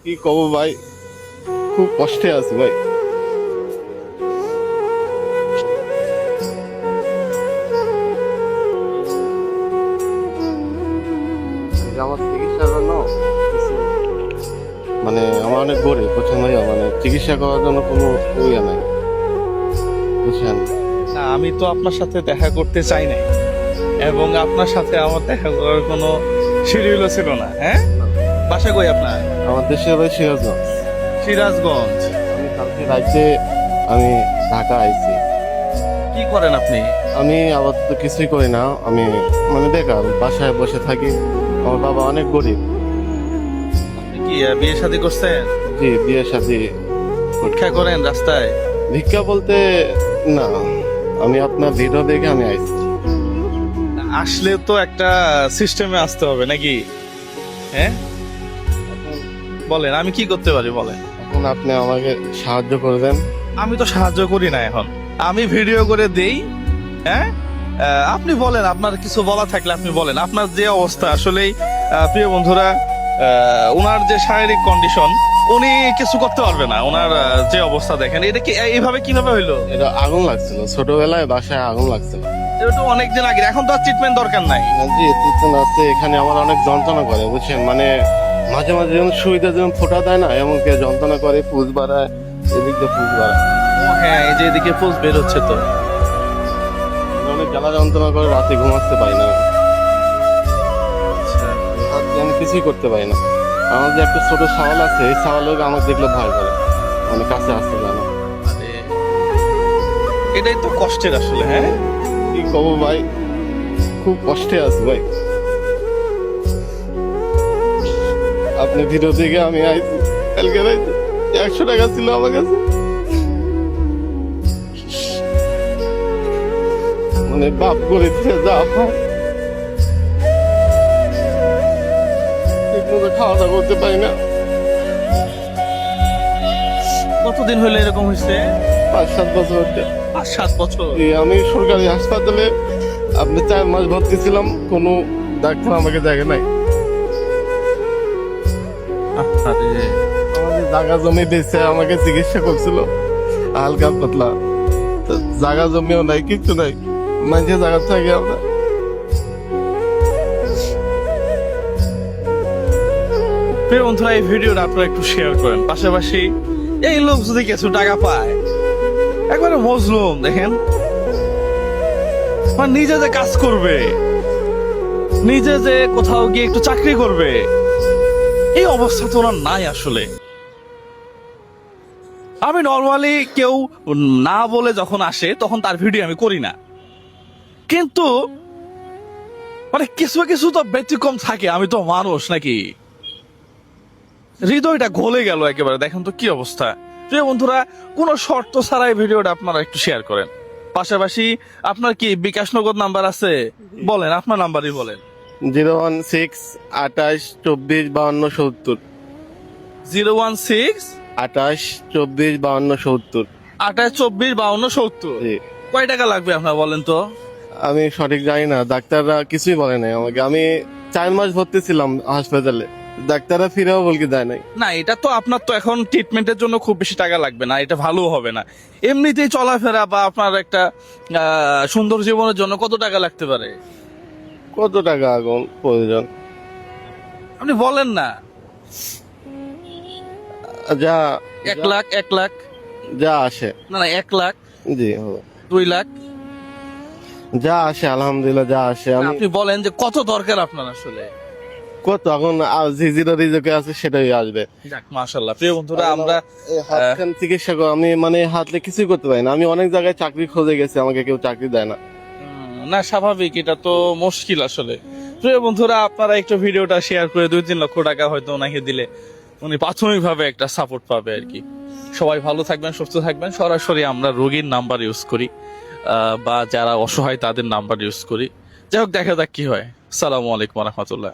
কি কব ভাই, খুব কষ্টে আছি ভাই। আমার চিকিৎসার জন্য মানে আমার অনেক গরিব বুঝছেন ভাইয়া, মানে চিকিৎসা করার জন্য কোনো ইয়ে নাই বুঝছেন। না, আমি তো আপনার সাথে দেখা করতে চাই নাই, এবং আপনার সাথে আমার দেখা করার কোনো শিডিউলও ছিল না। হ্যাঁ, বাসা কই আপনার? আমার দেশের ভাই সিরাজগঞ্জ। সিরাজগঞ্জ। আমি কালকে রাইতে আমি ঢাকা আইছি। কি করেন আপনি? আমি আপাতত কিছুই করি না, আমি মানে বেকার, বাসায় বসে থাকি। আমার বাবা অনেক গরিব। আপনি কি বিয়ে শাদী করছেন? জি, বিয়ে শাদী। ভিক্ষা করেন রাস্তায়? ভিক্ষা বলতে না, আমি আপনার ভিডিও দেখে আমি আইছি। আসলে তো একটা সিস্টেমে আসতে হবে নাকি? হ্যাঁ, বলেন আমি কি করতে পারি বলেন। এখন আপনি আমাকে সাহায্য করবেন। আমি তো সাহায্য করি না, এখন আমি ভিডিও করে দেই। হ্যাঁ, আপনি বলেন, আপনার কিছু বলা থাকলে আপনি বলেন। আপনার যে অবস্থা আসলেই প্রিয় বন্ধুরা, ওনার যে শারীরিক কন্ডিশন, উনি কিছু করতে পারবে না। ওনার যে অবস্থা দেখেন, এটা কি এইভাবে কিভাবে হইলো? এটা আগুন লাগছিল, ছোটবেলায় বাসায় আগুন লাগছিল। এটা তো অনেকদিন আগে, এখন তো আর ট্রিটমেন্ট দরকার নাই। জি, ট্রিটমেন্ট আছে এখানে। আমার অনেক যন্ত্রণা করে বুঝছেন, মানে মাঝে মাঝে যেমন সুবিধা যেমন ফোটা দেয় না, এমন কে যন্ত্রণা করে, পুজ বাড়ায়, এদিক দিয়ে পুজ বাড়ায়। ও হ্যাঁ, এই যে এদিকে পোস্ট বের হচ্ছে তো। অনেক জ্বালা যন্ত্রণা করে, রাতে ঘুমাতে পারি না। হাত দিয়ে আমি কিছুই করতে পারি না। আমার যে একটা ছোট শাওয়াল আছে, এই শাওয়ালও আমার দেখলে ভয় করে, মানে কাছে আসতে চায় না। আরে, এটাই তো কষ্টের আসলে। হ্যাঁ, কি কব ভাই, খুব কষ্টে আছি ভাই। আপনি ভিডিও দেখে আমি আইছি। কালকে রাইতে 100 টাকা ছিল আমার কাছে, মানে বাপ করে দিয়ে যা হয়, ঠিক মতো খাওয়া দাওয়া করতে পারি না। কতদিন হলো এরকম হয়েছে? 5-7 বছর হচ্ছে। 5-7 বছর? আমি সরকারি হাসপাতালে আপনি 4 মাস ভর্তি ছিলাম, কোনো ডাক্তার আমাকে দেখে নাই। আরে, আমাদের জায়গা জমি বেচে আমাকে চিকিৎসা করছিল হালকা পাতলা। তো জায়গা জমিও নাই, কিচ্ছু নাই, মাঝে জায়গা থাকে আমরা। প্রিয় বন্ধুরা, এই ভিডিওটা আপনারা একটু শেয়ার করেন। পাশাপাশি এই লোক যদি কিছু টাকা পায়, একবারে মজলুম দেখেন, মানে নিজে যে কাজ করবে, নিজে যে কোথাও গিয়ে একটু চাকরি করবে, এই অবস্থা তো ওনার নাই আসলে। আমি নর্মালি কেউ না বলে যখন আসে তখন তার ভিডিও আমি করি না, কিন্তু মানে কিছু কিছু তো ব্যতিক্রম থাকে। আমি তো মানুষ নাকি? হৃদয়টা গলে গেল একেবারে। দেখেন তো কি অবস্থা। প্রিয় বন্ধুরা, কোনো শর্ত ছাড়াই ভিডিওটা আপনারা একটু শেয়ার করেন। পাশাপাশি আপনার কি বিকাশ নগদ নাম্বার আছে? বলেন, আপনার নাম্বারই বলেন। 016 28 24 52 70। 016 28 24 52 70। 28 24 52 70। জি, কয় টাকা লাগবে আপনার বলেন তো? আমি সঠিক জানি না, ডাক্তাররা কিছুই বলে নাই আমাকে। আমি 4 মাস ভর্তি ছিলাম হাসপাতালে, ডাক্তাররা ফিরেও বলকে দেয় নাই। না, এটা তো আপনার তো এখন ট্রিটমেন্টের জন্য খুব বেশি টাকা লাগবে না, এটা ভালো হবে না। এমনিতেই চলাফেরা বা আপনার একটা সুন্দর জীবনের জন্য কত টাকা লাগতে পারে? কত টাকা এখন প্রয়োজন? আপনি বলেন না। যা 1 লাখ? 1 লাখ? যা আসে। না না, 1 লাখ? জি হবে। 2 লাখ? যা আসে আলহামদুলিল্লাহ, যা আসে। আমি আপনি বলেন যে কত দরকার আপনার আসলে। কত এখন যেটা রিজকে আছে সেটাই আসবে। যাক, মাশাআল্লাহ। প্রিয় বন্ধুরা, আমরা এই হাতখান চিকিৎসা করে আমি মানে হাতলে কিছুই করতে পারি না। আমি অনেক জায়গায় চাকরি খোঁজে গেছি, আমাকে কেউ চাকরি দেয় না। না, স্বাভাবিক, এটা তো মুশকিল আসলে। প্রিয় বন্ধুরা, আপনারা একটু ভিডিওটা শেয়ার করে 2-3 লক্ষ টাকা হয়তো ওনাকে দিলে উনি প্রাথমিকভাবে একটা সাপোর্ট পাবে আর কি। সবাই ভালো থাকবেন, সুস্থ থাকবেন। সরাসরি আমরা রোগীর নাম্বার ইউজ করি, বা যারা অসহায় তাদের নাম্বার ইউজ করি। যাই হোক, দেখা যাক কি হয়। আসসালামু আলাইকুম রহমতুল্লাহ।